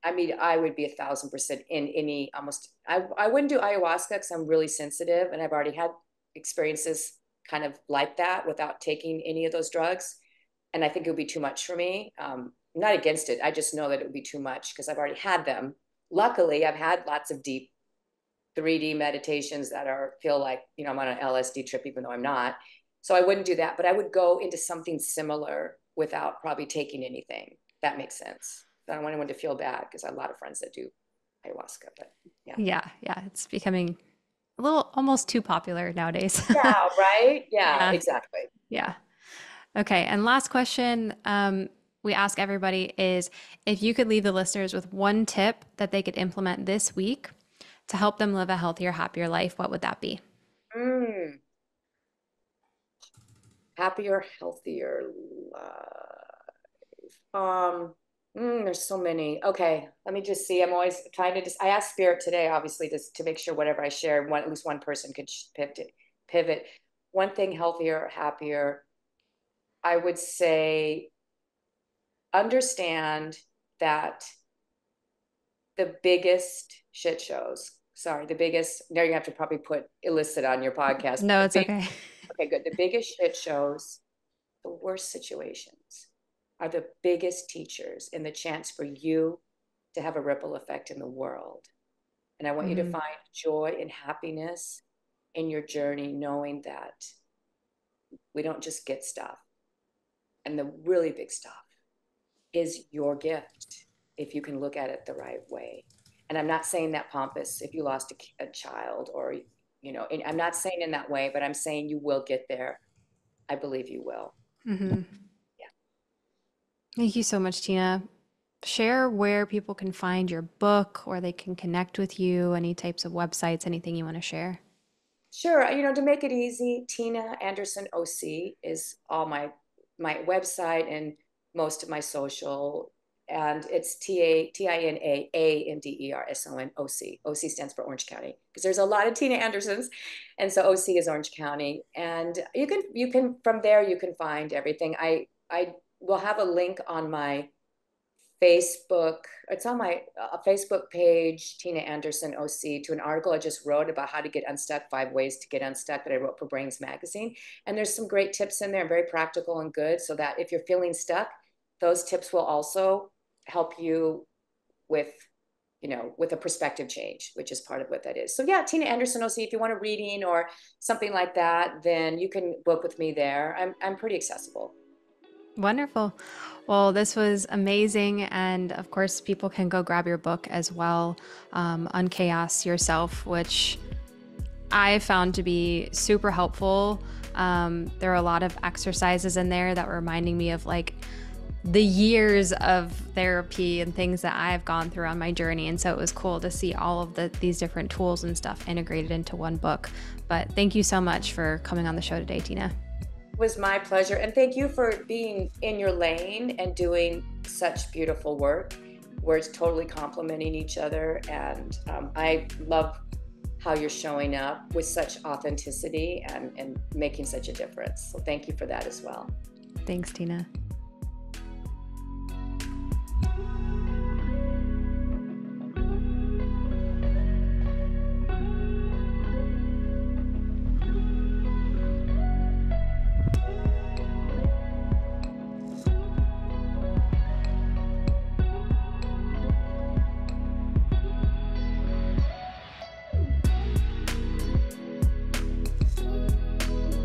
I mean, I would be 1,000% in any almost. I wouldn't do ayahuasca because I'm really sensitive and I've already had experiences kind of like that without taking any of those drugs, and I think it would be too much for me. I'm not against it. I just know that it would be too much because I've already had them. Luckily, I've had lots of deep 3D meditations that feel like, I'm on an LSD trip, even though I'm not. So I wouldn't do that, but I would go into something similar without probably taking anything. That makes sense. I don't want anyone to feel bad because I have a lot of friends that do ayahuasca, but yeah. Yeah, yeah, it's becoming a little almost too popular nowadays. Yeah, right? Yeah, Yeah, exactly. yeah. Okay, and last question we ask everybody is if you could leave the listeners with one tip that they could implement this week to help them live a healthier, happier life, what would that be? Mm, happier, healthier. There's so many. Okay, let me just see. I'm always trying to I asked Spirit today, obviously, just to make sure whatever I share, at least one person could pivot. One thing, healthier, happier. I would say understand that the biggest shit shows. Sorry, the biggest. Now you have to probably put illicit on your podcast. No, The it's big. okay. Okay, good. The biggest shit shows, the worst situations, are the biggest teachers and the chance for you to have a ripple effect in the world. And I want you to Hmm. find joy and happiness in your journey, knowing that we don't just get stuff. And the really big stuff is your gift if you can look at it the right way. And I'm not saying that pompous if you lost a child or, and I'm not saying in that way, but I'm saying you will get there. I believe you will. Hmm. Yeah. Thank you so much, Tina. Share where people can find your book or they can connect with you, any types of websites, anything you want to share. Sure. To make it easy, Tina Anderson OC is all my website and most of my social. And it's TINAANDERSON OC. OC stands for Orange County because there's a lot of Tina Andersons. And so OC is Orange County. And you can from there you can find everything. I will have a link on my Facebook. It's on my Facebook page, Tina Anderson OC, to an article I just wrote about how to get unstuck, 5 ways to get unstuck that I wrote for Brains Magazine. And there's some great tips in there, very practical and good, so that if you're feeling stuck, those tips will also help you with, with a perspective change, which is part of what that is. So yeah, Tina Anderson will see if you want a reading or something like that, then you can book with me there. I'm pretty accessible. Wonderful. Well, this was amazing. And of course, people can go grab your book as well, Unchaos Yourself, which I found to be super helpful. There are a lot of exercises in there that were reminding me of like the years of therapy and things that I've gone through on my journey. And so it was cool to see all of these different tools and stuff integrated into one book. But thank you so much for coming on the show today, Tina. It was my pleasure. And thank you for being in your lane and doing such beautiful work where it's totally complementing each other. And I love how you're showing up with such authenticity and making such a difference. So thank you for that as well. Thanks, Tina.